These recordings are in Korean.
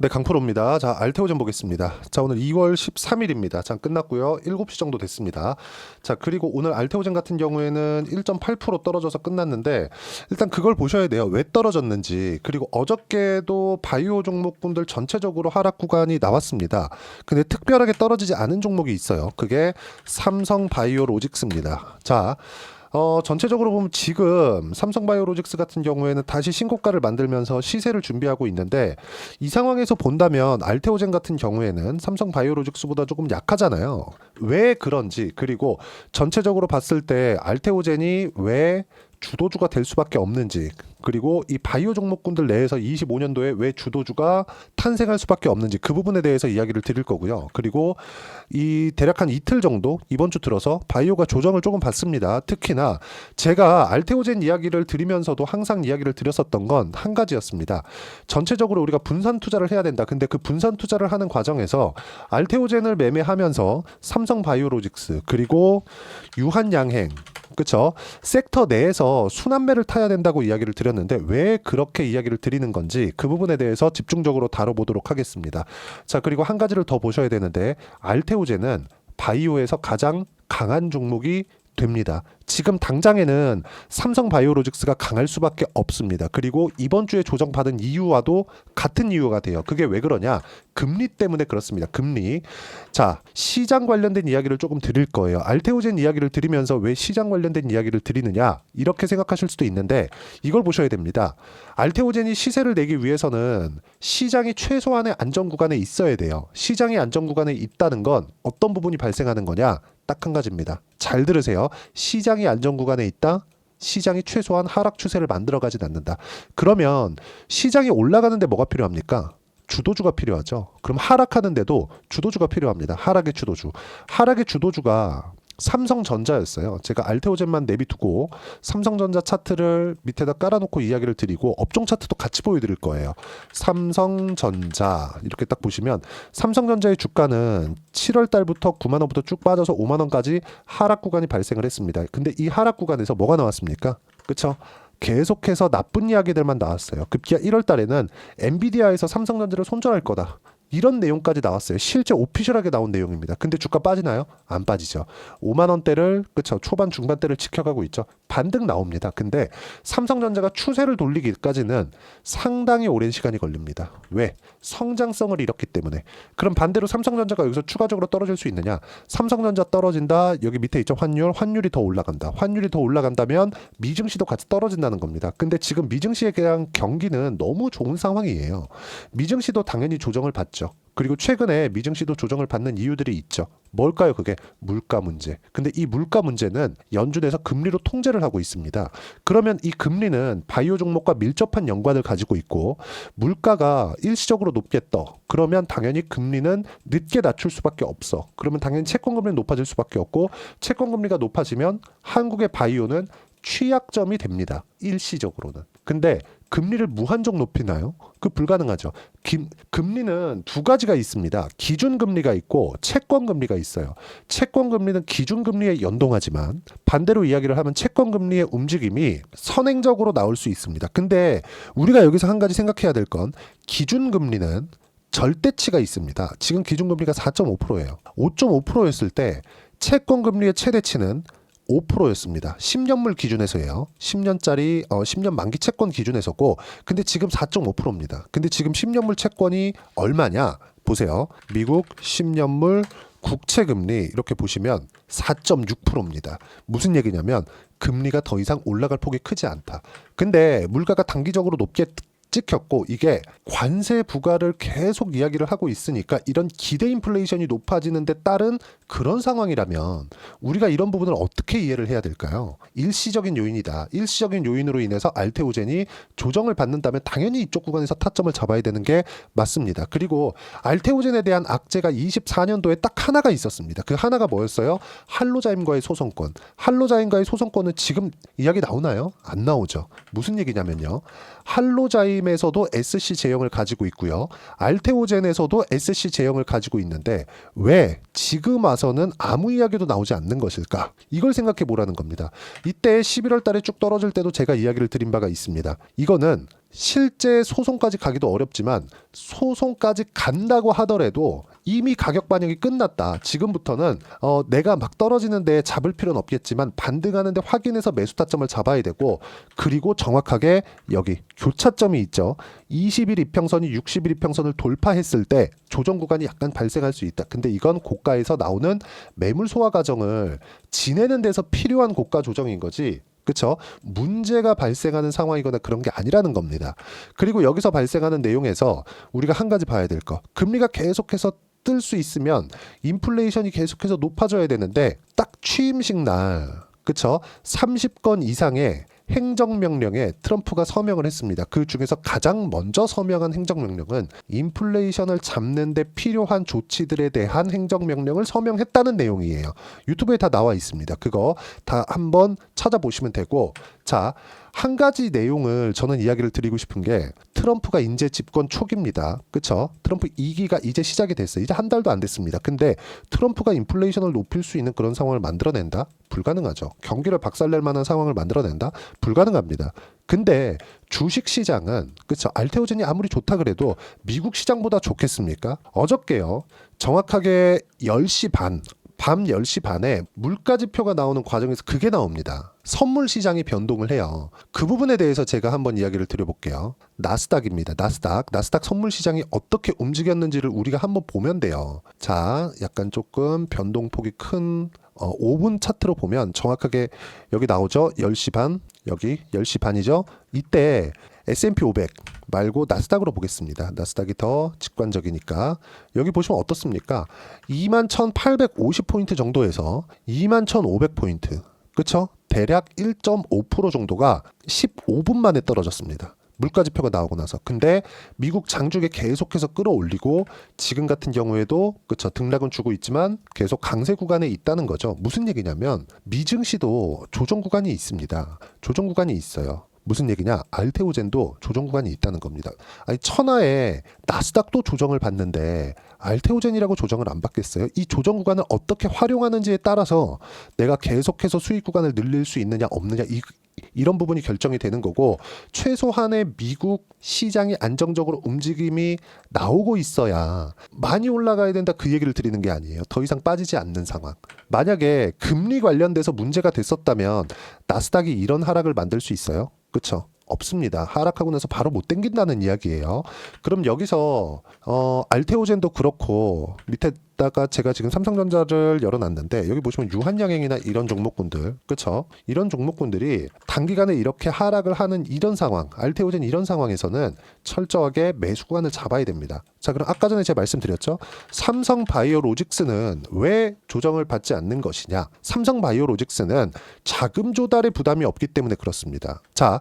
네, 강프로입니다. 자, 알테오젠 보겠습니다. 자, 오늘 2월 13일입니다. 자, 끝났고요. 7시 정도 됐습니다. 자, 그리고 오늘 알테오젠 같은 경우에는 1.8% 떨어져서 끝났는데 일단 그걸 보셔야 돼요. 왜 떨어졌는지. 그리고 어저께도 바이오 종목군들 전체적으로 하락 구간이 나왔습니다. 근데 특별하게 떨어지지 않은 종목이 있어요. 그게 삼성바이오로직스입니다. 자, 전체적으로 보면 지금 삼성바이오로직스 같은 경우에는 다시 신고가를 만들면서 시세를 준비하고 있는데 이 상황에서 본다면 알테오젠 같은 경우에는 삼성바이오로직스보다 조금 약하잖아요. 왜 그런지, 그리고 전체적으로 봤을 때 알테오젠이 왜 주도주가 될 수밖에 없는지, 그리고 이 바이오 종목군들 내에서 25년도에 왜 주도주가 탄생할 수밖에 없는지 그 부분에 대해서 이야기를 드릴 거고요. 그리고 이 대략 한 이틀 정도 이번 주 들어서 바이오가 조정을 조금 받습니다. 특히나 제가 알테오젠 이야기를 드리면서도 항상 이야기를 드렸었던 건 한 가지였습니다. 전체적으로 우리가 분산 투자를 해야 된다. 근데 그 분산 투자를 하는 과정에서 알테오젠을 매매하면서 삼성바이오로직스 그리고 유한양행, 그쵸? 섹터 내에서 순환매를 타야 된다고 이야기를 드렸는데 왜 그렇게 이야기를 드리는 건지 그 부분에 대해서 집중적으로 다뤄보도록 하겠습니다. 자, 그리고 한 가지를 더 보셔야 되는데 알테오젠은 바이오에서 가장 강한 종목이 됩니다. 지금 당장에는 삼성바이오로직스가 강할 수밖에 없습니다. 그리고 이번 주에 조정받은 이유와도 같은 이유가 돼요. 그게 왜 그러냐? 금리 때문에 그렇습니다. 금리. 자, 시장 관련된 이야기를 조금 드릴 거예요. 알테오젠 이야기를 드리면서 왜 시장 관련된 이야기를 드리느냐? 이렇게 생각하실 수도 있는데 이걸 보셔야 됩니다. 알테오젠이 시세를 내기 위해서는 시장이 최소한의 안정 구간에 있어야 돼요. 시장이 안정 구간에 있다는 건 어떤 부분이 발생하는 거냐? 딱 한 가지입니다. 잘 들으세요. 시장이 안정 구간에 있다. 시장이 최소한 하락 추세를 만들어가진 않는다. 그러면 시장이 올라가는데 뭐가 필요합니까? 주도주가 필요하죠. 그럼 하락하는데도 주도주가 필요합니다. 하락의 주도주. 하락의 주도주가 삼성전자였어요. 제가 알테오젠만 내비두고 삼성전자 차트를 밑에다 깔아놓고 이야기를 드리고 업종 차트도 같이 보여드릴 거예요. 삼성전자 이렇게 딱 보시면 삼성전자의 주가는 7월 달부터 9만 원부터 쭉 빠져서 5만 원까지 하락 구간이 발생을 했습니다. 근데 이 하락 구간에서 뭐가 나왔습니까? 그렇죠? 계속해서 나쁜 이야기들만 나왔어요. 급기야 1월 달에는 엔비디아에서 삼성전자를 손절할 거다. 이런 내용까지 나왔어요. 실제 오피셜하게 나온 내용입니다. 근데 주가 빠지나요? 안 빠지죠. 5만 원대를, 그쵸, 초반 중반대를 지켜가고 있죠. 반등 나옵니다. 근데 삼성전자가 추세를 돌리기까지는 상당히 오랜 시간이 걸립니다. 왜? 성장성을 잃었기 때문에. 그럼 반대로 삼성전자가 여기서 추가적으로 떨어질 수 있느냐? 삼성전자 떨어진다. 여기 밑에 있죠. 환율이 더 올라간다. 환율이 더 올라간다면 미증시도 같이 떨어진다는 겁니다. 근데 지금 미증시에 대한 경기는 너무 좋은 상황이에요. 미증시도 당연히 조정을 받죠. 그리고 최근에 미증시도 조정을 받는 이유들이 있죠. 뭘까요? 그게 물가 문제. 근데 이 물가 문제는 연준에서 금리로 통제를 하고 있습니다. 그러면 이 금리는 바이오 종목과 밀접한 연관을 가지고 있고 물가가 일시적으로 높게 떠. 그러면 당연히 금리는 늦게 낮출 수밖에 없어. 그러면 당연히 채권금리는 높아질 수밖에 없고 채권금리가 높아지면 한국의 바이오는 취약점이 됩니다. 일시적으로는. 근데 금리를 무한정 높이나요? 그 불가능하죠. 금리는 두 가지가 있습니다. 기준금리가 있고 채권금리가 있어요. 채권금리는 기준금리에 연동하지만 반대로 이야기를 하면 채권금리의 움직임이 선행적으로 나올 수 있습니다. 근데 우리가 여기서 한 가지 생각해야 될 건 기준금리는 절대치가 있습니다. 지금 기준금리가 4.5%예요. 5.5%였을 때 채권금리의 최대치는 5%였습니다. 10년물 기준에서예요. 10년짜리 10년 만기 채권 기준에서고 근데 지금 4.5%입니다. 근데 지금 10년물 채권이 얼마냐? 보세요. 미국 10년물 국채금리 이렇게 보시면 4.6%입니다. 무슨 얘기냐면 금리가 더 이상 올라갈 폭이 크지 않다. 근데 물가가 단기적으로 높게 찍혔고 이게 관세 부과를 계속 이야기를 하고 있으니까 이런 기대 인플레이션이 높아지는 데 따른 그런 상황이라면 우리가 이런 부분을 어떻게 이해를 해야 될까요? 일시적인 요인이다. 일시적인 요인으로 인해서 알테오젠이 조정을 받는다면 당연히 이쪽 구간에서 타점을 잡아야 되는 게 맞습니다. 그리고 알테오젠에 대한 악재가 24년도에 딱 하나가 있었습니다. 그 하나가 뭐였어요? 할로자임과의 소송권. 할로자임과의 소송권은 지금 이야기 나오나요? 안 나오죠. 무슨 얘기냐면요. 할로자임에서도 SC 제형을 가지고 있고요. 알테오젠에서도 SC 제형을 가지고 있는데 왜 지금 와서는 아무 이야기도 나오지 않는 것일까? 이걸 생각해 보라는 겁니다. 이때 11월 달에 쭉 떨어질 때도 제가 이야기를 드린 바가 있습니다. 이거는 실제 소송까지 가기도 어렵지만 소송까지 간다고 하더라도 이미 가격 반영이 끝났다. 지금부터는 내가 막 떨어지는데 잡을 필요는 없겠지만 반등하는데 확인해서 매수 타점을 잡아야 되고, 그리고 정확하게 여기 교차점이 있죠. 20일 이평선이 60일 이평선을 돌파했을 때 조정 구간이 약간 발생할 수 있다. 근데 이건 고가에서 나오는 매물 소화 과정을 지내는 데서 필요한 고가 조정인 거지, 그쵸? 문제가 발생하는 상황이거나 그런 게 아니라는 겁니다. 그리고 여기서 발생하는 내용에서 우리가 한 가지 봐야 될 거, 금리가 계속해서 뜰 수 있으면 인플레이션이 계속해서 높아져야 되는데, 딱 취임식 날, 그쵸? 30건 이상의 행정명령에 트럼프가 서명을 했습니다. 그 중에서 가장 먼저 서명한 행정명령은 인플레이션을 잡는 데 필요한 조치들에 대한 행정명령을 서명했다는 내용이에요. 유튜브에 다 나와 있습니다. 그거 다 한번 찾아보시면 되고, 자, 한 가지 내용을 저는 이야기를 드리고 싶은 게, 트럼프가 이제 집권 초기입니다. 그쵸? 트럼프 2기가 이제 시작이 됐어요. 이제 한 달도 안 됐습니다. 근데 트럼프가 인플레이션을 높일 수 있는 그런 상황을 만들어낸다? 불가능하죠. 경기를 박살낼 만한 상황을 만들어낸다? 불가능합니다. 근데 주식시장은, 그쵸? 알테오젠이 아무리 좋다 그래도 미국 시장보다 좋겠습니까? 어저께요, 정확하게 10시 반, 밤 10시 반에 물가지표가 나오는 과정에서 그게 나옵니다. 선물 시장이 변동을 해요. 그 부분에 대해서 제가 한번 이야기를 드려볼게요. 나스닥입니다. 나스닥 선물 시장이 어떻게 움직였는지를 우리가 한번 보면 돼요. 자, 약간 조금 변동폭이 큰 5분 차트로 보면 정확하게 여기 나오죠. 10시 반, 여기 10시 반이죠. 이때 S&P 500 말고 나스닥으로 보겠습니다. 나스닥이 더 직관적이니까. 여기 보시면 어떻습니까? 21,850포인트 정도에서 21,500포인트. 그쵸? 대략 1.5% 정도가 15분 만에 떨어졌습니다. 물가지표가 나오고 나서. 근데 미국 장중에 계속해서 끌어올리고, 지금 같은 경우에도 그쵸, 등락은 주고 있지만 계속 강세 구간에 있다는 거죠. 무슨 얘기냐면 미증시도 조정 구간이 있습니다. 조정 구간이 있어요. 무슨 얘기냐? 알테오젠도 조정 구간이 있다는 겁니다. 아니, 천하에 나스닥도 조정을 받는데 알테오젠이라고 조정을 안 받겠어요? 이 조정 구간을 어떻게 활용하는지에 따라서 내가 계속해서 수익 구간을 늘릴 수 있느냐 없느냐, 이런 부분이 결정이 되는 거고, 최소한의 미국 시장이 안정적으로 움직임이 나오고 있어야 많이 올라가야 된다, 그 얘기를 드리는 게 아니에요. 더 이상 빠지지 않는 상황. 만약에 금리 관련돼서 문제가 됐었다면 나스닥이 이런 하락을 만들 수 있어요? 그쵸? 없습니다. 하락하고 나서 바로 못 땡긴다는 이야기예요. 그럼 여기서 알테오젠도 그렇고, 밑에다가 제가 지금 삼성전자를 열어놨는데 여기 보시면 유한양행이나 이런 종목군들, 그쵸? 이런 종목군들이 단기간에 이렇게 하락을 하는 이런 상황, 알테오젠 이런 상황에서는 철저하게 매수 구간을 잡아야 됩니다. 자, 그럼 아까 전에 제가 말씀드렸죠? 삼성바이오로직스는 왜 조정을 받지 않는 것이냐? 삼성바이오로직스는 자금 조달의 부담이 없기 때문에 그렇습니다. 자,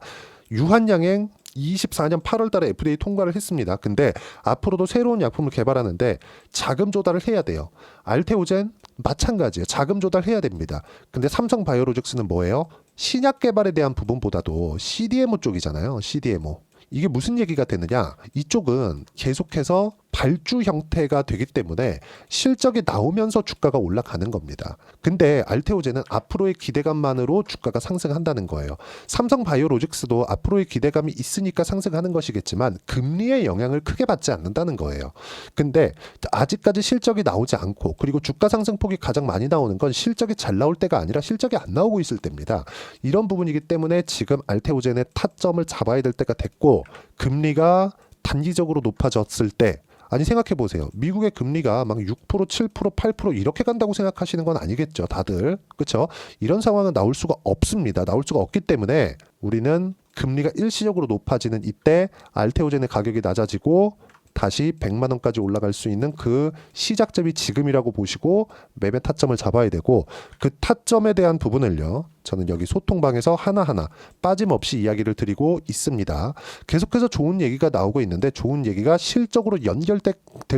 유한양행 24년 8월 달에 FDA 통과를 했습니다. 근데 앞으로도 새로운 약품을 개발하는데 자금 조달을 해야 돼요. 알테오젠 마찬가지예요. 자금 조달해야 됩니다. 근데 삼성바이오로직스는 뭐예요? 신약 개발에 대한 부분보다도 CDMO 쪽이잖아요. CDMO. 이게 무슨 얘기가 되느냐? 이쪽은 계속해서 발주 형태가 되기 때문에 실적이 나오면서 주가가 올라가는 겁니다. 근데 알테오젠은 앞으로의 기대감만으로 주가가 상승한다는 거예요. 삼성바이오로직스도 앞으로의 기대감이 있으니까 상승하는 것이겠지만 금리의 영향을 크게 받지 않는다는 거예요. 근데 아직까지 실적이 나오지 않고, 그리고 주가 상승폭이 가장 많이 나오는 건 실적이 잘 나올 때가 아니라 실적이 안 나오고 있을 때입니다. 이런 부분이기 때문에 지금 알테오젠의 타점을 잡아야 될 때가 됐고, 금리가 단기적으로 높아졌을 때, 아니 생각해 보세요. 미국의 금리가 막 6%, 7%, 8% 이렇게 간다고 생각하시는 건 아니겠죠, 다들. 그렇죠? 이런 상황은 나올 수가 없습니다. 나올 수가 없기 때문에 우리는 금리가 일시적으로 높아지는 이때 알테오젠의 가격이 낮아지고 다시 100만 원까지 올라갈 수 있는 그 시작점이 지금이라고 보시고 매매 타점을 잡아야 되고, 그 타점에 대한 부분을요, 저는 여기 소통방에서 하나하나 빠짐없이 이야기를 드리고 있습니다. 계속해서 좋은 얘기가 나오고 있는데, 좋은 얘기가 실적으로 연결될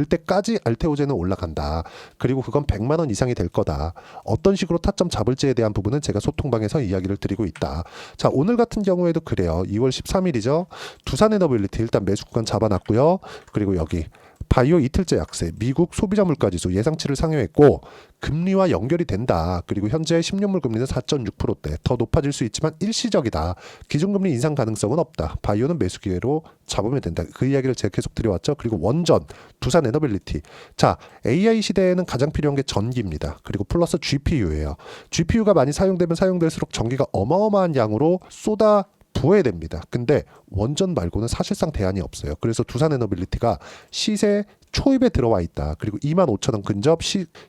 때까지 알테오젠은 올라간다. 그리고 그건 100만 원 이상이 될 거다. 어떤 식으로 타점 잡을지에 대한 부분은 제가 소통방에서 이야기를 드리고 있다. 자, 오늘 같은 경우에도 그래요. 2월 13일이죠. 두산에너빌리티 일단 매수 구간 잡아놨고요. 그리고 여기 바이오 이틀째 약세, 미국 소비자 물가지수 예상치를 상회했고 금리와 연결이 된다. 그리고 현재 10년물 금리는 4.6%대, 더 높아질 수 있지만 일시적이다. 기준금리 인상 가능성은 없다. 바이오는 매수 기회로 잡으면 된다. 그 이야기를 제가 계속 드려왔죠. 그리고 원전, 두산 에너빌리티. 자, AI 시대에는 가장 필요한 게 전기입니다. 그리고 플러스 GPU예요. GPU가 많이 사용되면 사용될수록 전기가 어마어마한 양으로 쏟아 부어야 됩니다. 근데 원전 말고는 사실상 대안이 없어요. 그래서 두산에너빌리티가 시세 초입에 들어와 있다. 그리고 25,000원 근접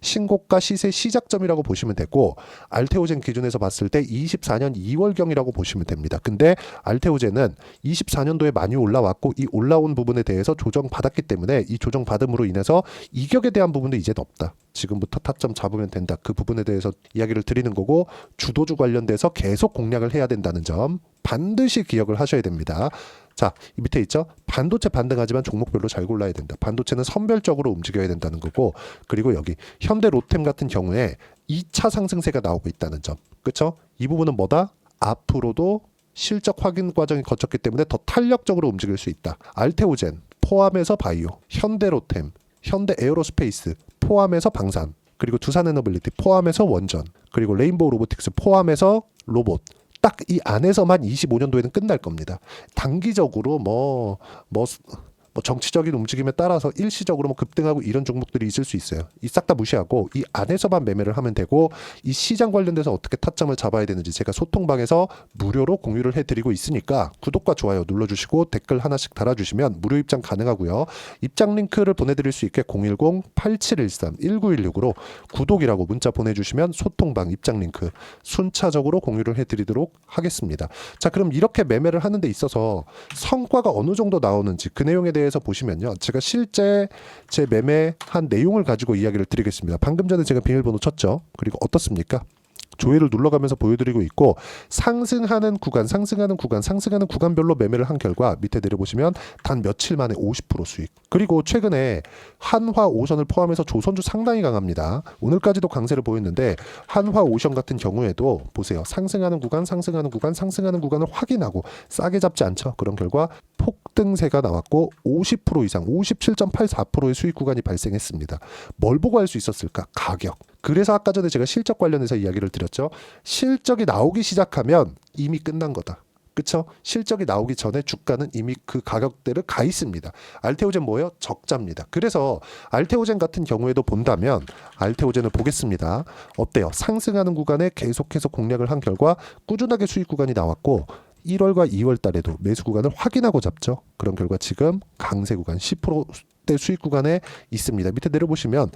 신고가 시세 시작점이라고 보시면 되고, 알테오젠 기준에서 봤을 때 24년 2월경이라고 보시면 됩니다. 근데 알테오젠은 24년도에 많이 올라왔고 이 올라온 부분에 대해서 조정받았기 때문에 이 조정받음으로 인해서 이격에 대한 부분도 이제 없다. 지금부터 타점 잡으면 된다. 그 부분에 대해서 이야기를 드리는 거고, 주도주 관련돼서 계속 공략을 해야 된다는 점 반드시 기억을 하셔야 됩니다. 자, 이 밑에 있죠? 반도체 반등하지만 종목별로 잘 골라야 된다. 반도체는 선별적으로 움직여야 된다는 거고, 그리고 여기 현대 로템 같은 경우에 2차 상승세가 나오고 있다는 점. 그렇죠? 이 부분은 뭐다? 앞으로도 실적 확인 과정이 거쳤기 때문에 더 탄력적으로 움직일 수 있다. 알테오젠 포함해서 바이오, 현대 로템, 현대 에어로스페이스 포함해서 방산, 그리고 두산에너빌리티 포함해서 원전, 그리고 레인보우 로보틱스 포함해서 로봇. 딱 이 안에서만 25년도에는 끝날 겁니다. 단기적으로 뭐 정치적인 움직임에 따라서 일시적으로 뭐 급등하고 이런 종목들이 있을 수 있어요. 이 싹 다 무시하고 이 안에서만 매매를 하면 되고, 이 시장 관련돼서 어떻게 타점을 잡아야 되는지 제가 소통방에서 무료로 공유를 해드리고 있으니까 구독과 좋아요 눌러주시고 댓글 하나씩 달아주시면 무료 입장 가능하고요. 입장 링크를 보내드릴 수 있게 010-8713-1916으로 구독이라고 문자 보내주시면 소통방 입장 링크 순차적으로 공유를 해드리도록 하겠습니다. 자, 그럼 이렇게 매매를 하는 데 있어서 성과가 어느 정도 나오는지 그 내용에 대해서 보시면요, 제가 실제 제 매매한 내용을 가지고 이야기를 드리겠습니다. 방금 전에 제가 비밀번호 쳤죠. 그리고 어떻습니까? 조회를 눌러가면서 보여드리고 있고, 상승하는 구간별로 매매를 한 결과 밑에 내려보시면 단 며칠 만에 50% 수익. 그리고 최근에 한화 오션을 포함해서 조선주 상당히 강합니다. 오늘까지도 강세를 보였는데 한화 오션 같은 경우에도 보세요. 상승하는 구간을 확인하고 싸게 잡지 않죠. 그런 결과 폭등세가 나왔고 50% 이상 57.84%의 수익 구간이 발생했습니다. 뭘 보고 할 수 있었을까? 가격. 그래서 아까 전에 제가 실적 관련해서 이야기를 드렸죠. 실적이 나오기 시작하면 이미 끝난 거다. 그쵸? 실적이 나오기 전에 주가는 이미 그 가격대를 가 있습니다. 알테오젠 뭐예요? 적자입니다. 그래서 알테오젠 같은 경우에도 본다면 알테오젠을 보겠습니다. 어때요? 상승하는 구간에 계속해서 공략을 한 결과 꾸준하게 수익 구간이 나왔고 1월과 2월 달에도 매수 구간을 확인하고 잡죠. 그런 결과 지금 강세 구간 10%대 수익 구간에 있습니다. 밑에 내려보시면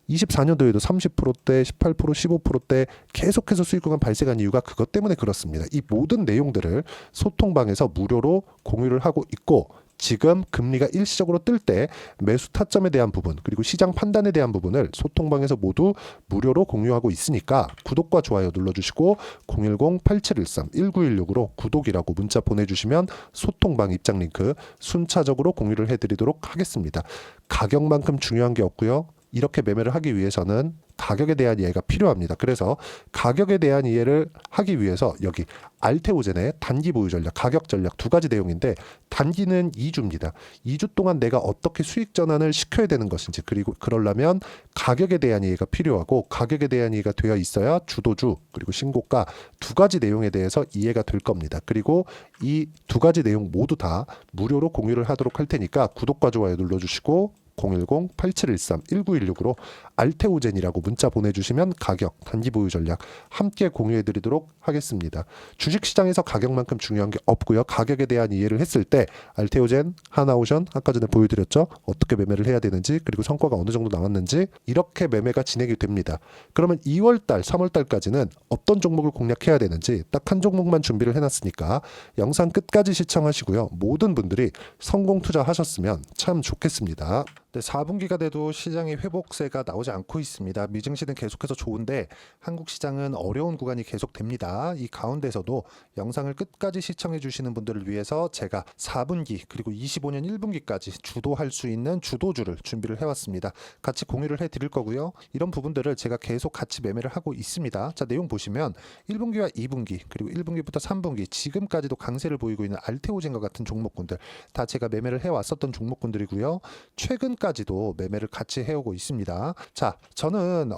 24년도에도 30%대, 18%, 15%대 계속해서 수익 구간 발생한 이유가 그것 때문에 그렇습니다. 이 모든 내용들을 소통방에서 무료로 공유를 하고 있고, 지금 금리가 일시적으로 뜰 때 매수 타점에 대한 부분, 그리고 시장 판단에 대한 부분을 소통방에서 모두 무료로 공유하고 있으니까 구독과 좋아요 눌러주시고 010-8713-1916으로 구독이라고 문자 보내주시면 소통방 입장 링크 순차적으로 공유를 해드리도록 하겠습니다. 가격만큼 중요한 게 없고요. 이렇게 매매를 하기 위해서는 가격에 대한 이해가 필요합니다. 그래서 가격에 대한 이해를 하기 위해서 여기 알테오젠의 단기 보유 전략, 가격 전략 두 가지 내용인데, 단기는 2주입니다. 2주 동안 내가 어떻게 수익 전환을 시켜야 되는 것인지, 그리고 그러려면 가격에 대한 이해가 필요하고, 가격에 대한 이해가 되어 있어야 주도주 그리고 신고가 두 가지 내용에 대해서 이해가 될 겁니다. 그리고 이 두 가지 내용 모두 다 무료로 공유를 하도록 할 테니까 구독과 좋아요 눌러주시고 010-8713-1916으로 알테오젠이라고 문자 보내주시면 가격, 단기 보유 전략 함께 공유해드리도록 하겠습니다. 주식시장에서 가격만큼 중요한 게 없고요. 가격에 대한 이해를 했을 때 알테오젠, 하나오션 아까 전에 보여드렸죠. 어떻게 매매를 해야 되는지, 그리고 성과가 어느 정도 나왔는지, 이렇게 매매가 진행이 됩니다. 그러면 2월달, 3월달까지는 어떤 종목을 공략해야 되는지 딱 한 종목만 준비를 해놨으니까 영상 끝까지 시청하시고요. 모든 분들이 성공 투자하셨으면 참 좋겠습니다. 4분기가 돼도 시장의 회복세가 나오지 나오지 않고 있습니다. 미증시는 계속해서 좋은데 한국 시장은 어려운 구간이 계속됩니다. 이 가운데서도 영상을 끝까지 시청해 주시는 분들을 위해서 제가 4분기 그리고 25년 1분기까지 주도할 수 있는 주도주를 준비를 해왔습니다. 같이 공유를 해드릴 거고요. 이런 부분들을 제가 계속 같이 매매를 하고 있습니다. 자, 내용 보시면 1분기와 2분기 그리고 1분기부터 3분기 지금까지도 강세를 보이고 있는 알테오젠과 같은 종목군들 다 제가 매매를 해왔었던 종목군들이고요. 최근까지도 매매를 같이 해오고 있습니다. 자, 저는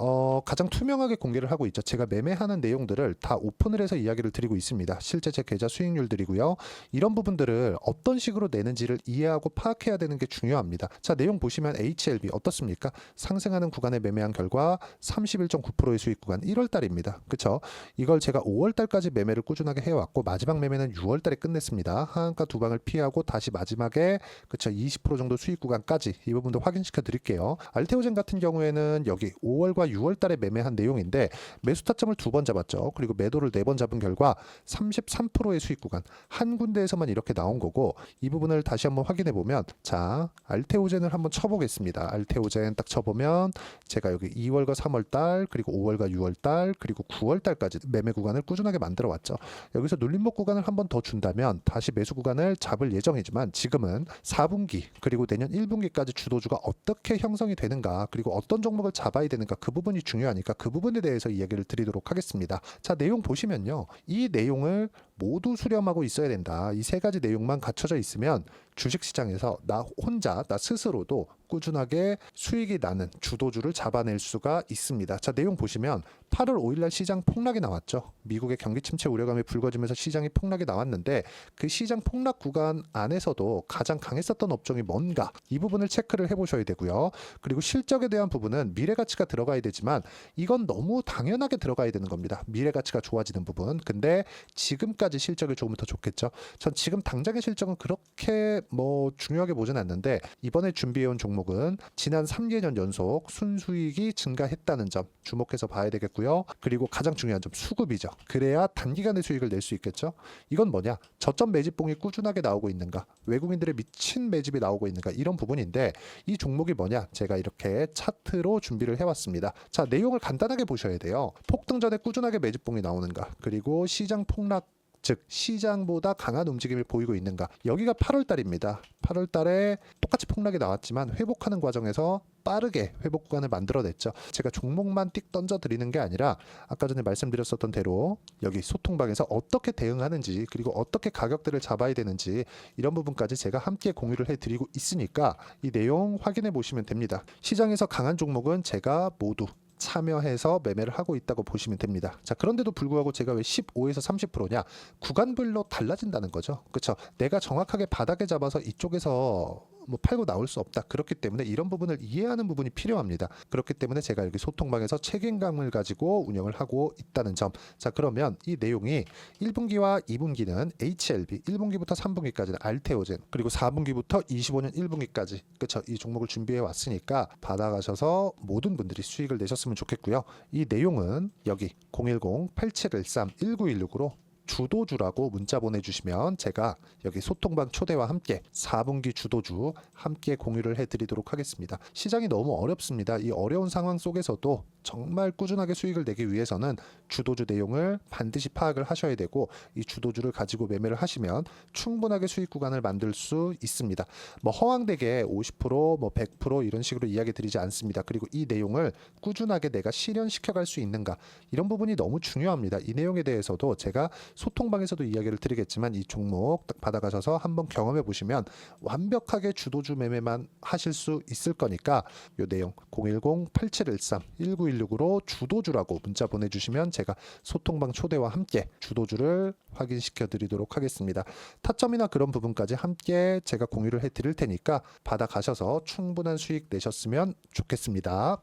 가장 투명하게 공개를 하고 있죠. 제가 매매하는 내용들을 다 오픈을 해서 이야기를 드리고 있습니다. 실제 제 계좌 수익률들이고요. 이런 부분들을 어떤 식으로 내는지를 이해하고 파악해야 되는 게 중요합니다. 자, 내용 보시면 HLB 어떻습니까? 상승하는 구간에 매매한 결과 31.9%의 수익 구간 1월 달입니다. 그쵸? 이걸 제가 5월 달까지 매매를 꾸준하게 해왔고 마지막 매매는 6월 달에 끝냈습니다. 하한가 두 방을 피하고 다시 마지막에 그쵸? 20% 정도 수익 구간까지 이 부분도 확인시켜 드릴게요. 알테오젠 같은 경우에는 여기 5월과 6월 달에 매매한 내용인데 매수 타점을 2번 잡았죠. 그리고 매도를 4번 잡은 결과 33%의 수익 구간 한 군데에서만 이렇게 나온 거고 이 부분을 다시 한번 확인해 보면 자, 알테오젠을 한번 쳐보겠습니다. 알테오젠 딱 쳐보면 제가 여기 2월과 3월 달 그리고 5월과 6월 달 그리고 9월 달까지 매매 구간을 꾸준하게 만들어 왔죠. 여기서 눌림목 구간을 한번 더 준다면 다시 매수 구간을 잡을 예정이지만 지금은 4분기 그리고 내년 1분기까지 주도주가 어떻게 형성이 되는가 그리고 어떤 종목을 잡아야 되는가 그 부분이 중요하니까 그 부분에 대해서 이야기를 드리도록 하겠습니다. 자, 내용 보시면요. 이 내용을 모두 수렴하고 있어야 된다. 이 세 가지 내용만 갖춰져 있으면 주식시장에서 나 혼자 나 스스로도 꾸준하게 수익이 나는 주도주를 잡아낼 수가 있습니다. 자, 내용 보시면 8월 5일날 시장 폭락이 나왔죠. 미국의 경기 침체 우려감이 불거지면서 시장이 폭락이 나왔는데 그 시장 폭락 구간 안에서도 가장 강했었던 업종이 뭔가 이 부분을 체크를 해보셔야 되고요. 그리고 실적에 대한 부분은 미래가치가 들어가야 되지만 이건 너무 당연하게 들어가야 되는 겁니다. 미래가치가 좋아지는 부분. 근데 지금까지 실적이 조금 더 좋겠죠. 전 지금 당장의 실적은 그렇게 중요하게 보진 않는데 이번에 준비해온 종목은 지난 3개년 연속 순수익이 증가했다는 점 주목해서 봐야 되겠고요. 그리고 가장 중요한 점 수급이죠. 그래야 단기간에 수익을 낼 수 있겠죠. 이건 뭐냐? 저점 매집봉이 꾸준하게 나오고 있는가? 외국인들의 미친 매집이 나오고 있는가? 이런 부분인데 이 종목이 뭐냐? 제가 이렇게 차트로 준비를 해왔습니다. 자, 내용을 간단하게 보셔야 돼요. 폭등 전에 꾸준하게 매집봉이 나오는가? 그리고 시장 폭락 즉 시장보다 강한 움직임을 보이고 있는가. 여기가 8월 달입니다. 8월 달에 똑같이 폭락이 나왔지만 회복하는 과정에서 빠르게 회복 구간을 만들어냈죠. 제가 종목만 띡 던져 드리는 게 아니라 아까 전에 말씀드렸었던 대로 여기 소통방에서 어떻게 대응하는지 그리고 어떻게 가격대를 잡아야 되는지 이런 부분까지 제가 함께 공유를 해드리고 있으니까 이 내용 확인해 보시면 됩니다. 시장에서 강한 종목은 제가 모두 참여해서 매매를 하고 있다고 보시면 됩니다. 자, 그런데도 불구하고 제가 왜 15에서 30%냐? 구간별로 달라진다는 거죠. 그렇죠? 내가 정확하게 바닥에 잡아서 이쪽에서 팔고 나올 수 없다. 그렇기 때문에 이런 부분을 이해하는 부분이 필요합니다. 그렇기 때문에 제가 여기 소통방에서 책임감을 가지고 운영을 하고 있다는 점. 자, 그러면 이 내용이 1분기와 2분기는 HLB, 1분기부터 3분기까지는 알테오젠, 그리고 4분기부터 25년 1분기까지 그렇죠? 이 종목을 준비해 왔으니까 받아가셔서 모든 분들이 수익을 내셨으면 좋겠고요. 이 내용은 여기 010-8713-1916으로 주도주라고 문자 보내주시면 제가 여기 소통방 초대와 함께 4분기 주도주 함께 공유를 해드리도록 하겠습니다. 시장이 너무 어렵습니다. 이 어려운 상황 속에서도 정말 꾸준하게 수익을 내기 위해서는 주도주 내용을 반드시 파악을 하셔야 되고 이 주도주를 가지고 매매를 하시면 충분하게 수익 구간을 만들 수 있습니다. 허황되게 50% 100% 이런 식으로 이야기 드리지 않습니다. 그리고 이 내용을 꾸준하게 내가 실현시켜 갈 수 있는가 이런 부분이 너무 중요합니다. 이 내용에 대해서도 제가 소통방에서도 이야기를 드리겠지만 이 종목 딱 받아가셔서 한번 경험해 보시면 완벽하게 주도주 매매만 하실 수 있을 거니까 이 내용 010-8713-1916으로 주도주라고 문자 보내주시면 제가 소통방 초대와 함께 주도주를 확인시켜 드리도록 하겠습니다. 타점이나 그런 부분까지 함께 제가 공유를 해 드릴 테니까 받아가셔서 충분한 수익 내셨으면 좋겠습니다.